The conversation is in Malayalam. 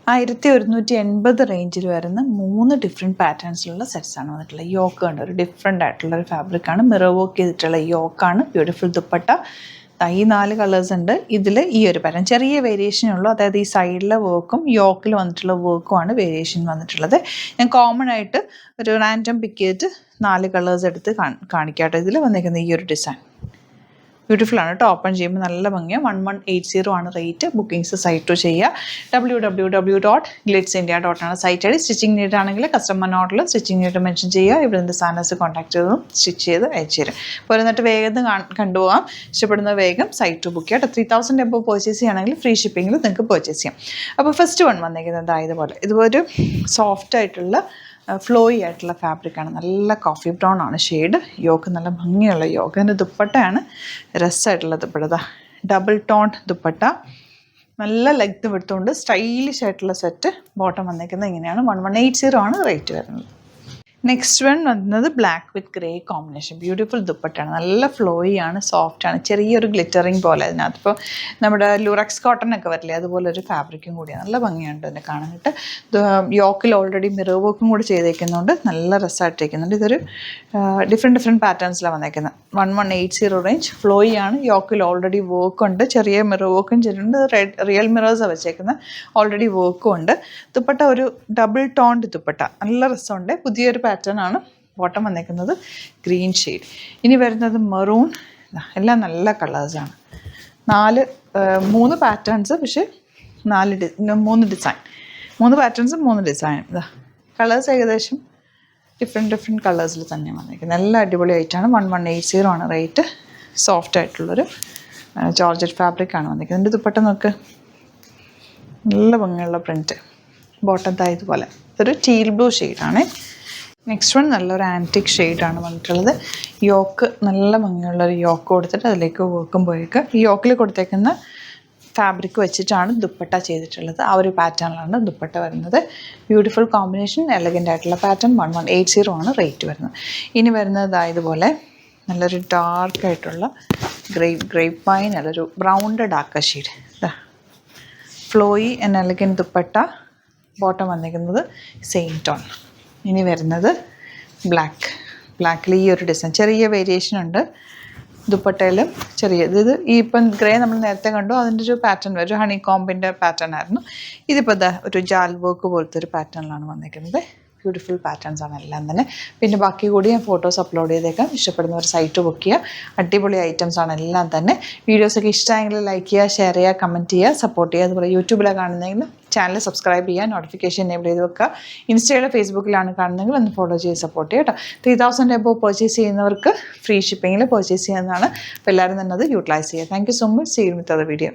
1180 റേഞ്ചിൽ വരുന്ന 3 ഡിഫറെൻറ്റ് പാറ്റേൺസിലുള്ള സെറ്റ്സാണ് വന്നിട്ടുള്ളത്. യോക്ക് ഉണ്ട്, ഒരു ഡിഫറെൻ്റ് ആയിട്ടുള്ളൊരു ഫാബ്രിക്കാണ്, മിറർ വർക്ക് ചെയ്തിട്ടുള്ള യോക്കാണ്. ബ്യൂട്ടിഫുൾ ദുപ്പട്ട. ഈ 4 കളേഴ്സ് ഉണ്ട്. ഇതിൽ ഈ ഒരു പാറ്റേൺ ചെറിയ വേരിയേഷനേ ഉള്ളൂ, അതായത് ഈ സൈഡിലെ വർക്കും യോക്കിൽ വന്നിട്ടുള്ള വർക്കുമാണ് വേരിയേഷൻ വന്നിട്ടുള്ളത്. ഞാൻ കോമൺ ആയിട്ട് ഒരു റാൻഡം പിക്ക് ചെയ്തിട്ട് 4 കളേഴ്സ് എടുത്ത് കാണിക്കാട്ടോ. ഇതിൽ വന്നിരിക്കുന്നത് ഈ ഒരു ഡിസൈൻ ബ്യൂട്ടിഫുൾ ആണ് കേട്ടോ. ഓപ്പൺ ചെയ്യുമ്പോൾ നല്ല ഭംഗിയാണ്. 1180 ആണ് റേറ്റ്. ബുക്കിംഗ്സ് സൈറ്റ് ചെയ്യുക. www.glitzindia.com ആണ് സൈറ്റ് ഐഡി. സ്റ്റിച്ചിങ് നീഡ് ആണെങ്കിൽ കസ്റ്റമർ നോട്ടിൽ സ്റ്റിച്ചിങ് നീഡ് മെൻഷൻ ചെയ്യുക. ഇവിടെ നിന്ന് സാനസ് കോൺടാക്ട് ചെയ്തതും സ്റ്റിച്ച് ചെയ്ത് അയച്ചു തരും. അപ്പോൾ എന്നിട്ട് വേഗം കണ്ടുപോകാം. ഇഷ്ടപ്പെടുന്ന വേഗം സൈറ്റ് ബുക്ക് ചെയ്യാം. 3000 എബോ പർച്ചേസ് ചെയ്യുകയാണെങ്കിൽ ഫ്രീ ഷിപ്പിങ്ങിൽ നിങ്ങൾക്ക് പർച്ചേസ് ചെയ്യാം. അപ്പോൾ ഫസ്റ്റ് വൺ വന്നിരിക്കുന്നത് ഇതുപോലെ സോഫ്റ്റ് ആയിട്ടുള്ള ഫ്ലോയി ആയിട്ടുള്ള ഫാബ്രിക്കാണ്. നല്ല കോഫി ബ്രൗൺ ആണ് ഷെയ്ഡ്. യോക്ക് നല്ല ഭംഗിയുള്ള യോക്ക്. അതിൻ്റെ ദുപ്പട്ടയാണ് രസമായിട്ടുള്ള ദുപ്പട്ട. ഡബിൾ ടോൺ ദുപ്പട്ട, നല്ല ലെഗ്ത് എടുത്തുകൊണ്ട് സ്റ്റൈലിഷ് ആയിട്ടുള്ള സെറ്റ്. ബോട്ടം വന്നിരിക്കുന്നത് ഇങ്ങനെയാണ്. 1180 ആണ് റേറ്റ് വരുന്നത്. നെക്സ്റ്റ് വൺ വന്നത് black with grey combination. Beautiful ദുപ്പട്ടയാണ്. നല്ല ഫ്ലോയി ആണ്, സോഫ്റ്റ് ആണ്, ചെറിയൊരു ഗ്ലിറ്ററിങ് പോലെ. അതിനകത്ത് ഇപ്പോൾ നമ്മുടെ ലൂറക്സ് കോട്ടൺ ഒക്കെ വരില്ലേ, അതുപോലെ ഒരു ഫാബ്രിക്കും കൂടിയാണ്. നല്ല ഭംഗിയുണ്ട് എന്നെ കാണാനായിട്ട്. യോക്കിൽ ഓൾറെഡി മിറർ വർക്കും കൂടി ചെയ്തേക്കുന്നുണ്ട്. നല്ല രസമായിട്ടിരിക്കുന്നുണ്ട്. ഇതൊരു ഡിഫറെൻറ്റ് പാറ്റേൺസിലാണ് വന്നേക്കുന്നത്. 1180 റേഞ്ച്. ഫ്ലോയി ആണ്. യോക്കിൽ ഓൾറെഡി വർക്ക് ഉണ്ട്. ചെറിയ മിറർ വർക്കും ചെയ്തിട്ടുണ്ട്. റിയൽ മിറേഴ്സാണ് വെച്ചേക്കുന്നത്. ഓൾറെഡി വർക്കും ഉണ്ട്. ദുപ്പട്ട ഒരു ഡബിൾ ടോൺഡ് ദുപ്പട്ട. നല്ല രസമുണ്ട്. പുതിയൊരു പാറ്റേൺ ആണ്. ബോട്ടം വന്നേക്കുന്നത് ഗ്രീൻ ഷെയ്ഡ്. ഇനി വരുന്നത് മെറൂൺ. എല്ലാം നല്ല കളേഴ്സാണ്. 3 പാറ്റേൺസ്, പക്ഷേ 3 ഡിസൈൻ. 3 പാറ്റേൺസും 3 ഡിസൈനും. കളേഴ്സ് ഏകദേശം ഡിഫറെൻറ്റ് കളേഴ്സിൽ തന്നെ വന്നിരിക്കുന്നത്. നല്ല അടിപൊളിയായിട്ടാണ്. 1180 ആണ് റേറ്റ്. സോഫ്റ്റ് ആയിട്ടുള്ളൊരു ജോർജറ്റ് ഫാബ്രിക്കാണ് വന്നിരിക്കുന്നത്. എൻ്റെ ദുപ്പട്ട നോക്ക്, നല്ല ഭംഗിയുള്ള പ്രിൻറ്റ്. ബോട്ടം ഇതുപോലെ ഒരു ടീൽ ബ്ലൂ ഷെയ്ഡാണ്. നെക്സ്റ്റ് വൺ നല്ലൊരു ആൻറ്റിക് ഷെയ്ഡാണ് വന്നിട്ടുള്ളത്. യോക്ക് നല്ല ഭംഗിയുള്ളൊരു യോക്ക് കൊടുത്തിട്ട് അതിലേക്ക് വർക്കും പോയേക്ക്. ഈ യോക്കിൽ കൊടുത്തേക്കുന്ന ഫാബ്രിക് വെച്ചിട്ടാണ് ദുപ്പട്ട ചെയ്തിട്ടുള്ളത്. ആ ഒരു പാറ്റേണിലാണ് ദുപ്പട്ട വരുന്നത്. ബ്യൂട്ടിഫുൾ കോമ്പിനേഷൻ, എലഗൻ്റ് ആയിട്ടുള്ള പാറ്റേൺ. 1180 ആണ് റേറ്റ് വരുന്നത്. ഇനി വരുന്നത് ഇതുപോലെ നല്ലൊരു ഡാർക്കായിട്ടുള്ള ഗ്രേപ്പ് വൈൻ, നല്ലൊരു brown dark shade. Flowy and elegant dupatta. Bottom വന്നിരിക്കുന്നത് സെയിം ടോൺ. ഇനി വരുന്നത് ബ്ലാക്കിൽ ഈ ഒരു ഡിസൈൻ. ചെറിയ വേരിയേഷൻ ഉണ്ട് ദുപ്പട്ടയിലും. ഇത് ഇപ്പം ഗ്രേ നമ്മൾ നേരത്തെ കണ്ടു, അതിൻ്റെ ഒരു പാറ്റേൺ വരും. ഒരു ഹണി കോമ്പിൻ്റെ പാറ്റേൺ ആയിരുന്നു. ഇതിപ്പോൾ ഒരു ജാൽ വർക്ക് പോലത്തെ ഒരു പാറ്റേണിലാണ് വന്നിരിക്കുന്നത്. ബ്യൂട്ടിഫുൾ പാറ്റേൺസ് ആണ് എല്ലാം തന്നെ. പിന്നെ ബാക്കി കൂടി ഞാൻ ഫോട്ടോസ് അപ്ലോഡ് ചെയ്തേക്കാം. ഇഷ്ടപ്പെടുന്നവർ സൈറ്റ് ബുക്ക് ചെയ്യുക. അടിപൊളി ഐറ്റംസ് ആണ് എല്ലാം തന്നെ. വീഡിയോസൊക്കെ ഇഷ്ടമായെങ്കിൽ ലൈക്ക് ചെയ്യുക, ഷെയർ ചെയ്യുക, കമൻറ്റ് ചെയ്യുക, സപ്പോർട്ട് ചെയ്യുക. അതുപോലെ യൂട്യൂബിലാണ് കാണുന്നതെങ്കിൽ ചാനൽ സബ്സ്ക്രൈബ് ചെയ്യുക, നോട്ടിഫിക്കേഷൻ എനേബിൾ ചെയ്ത് വെക്കുക. ഇൻസ്റ്റയിലോ ഫേസ്ബുക്കിലാണ് കാണുന്നതെങ്കിൽ ഒന്ന് ഫോളോ ചെയ്ത് സപ്പോർട്ട് ചെയ്യുക കേട്ടോ. 3000 എബോ പർച്ചേസ് ചെയ്യുന്നവർക്ക് ഫ്രീ ഷിപ്പിങ്ങിൽ പർച്ചേസ് ചെയ്യാവുന്നതാണ്. അപ്പോൾ എല്ലാവരും തന്നെ അത് യൂട്ടിലൈസ് ചെയ്യുക. Thank you so much. See you with other video.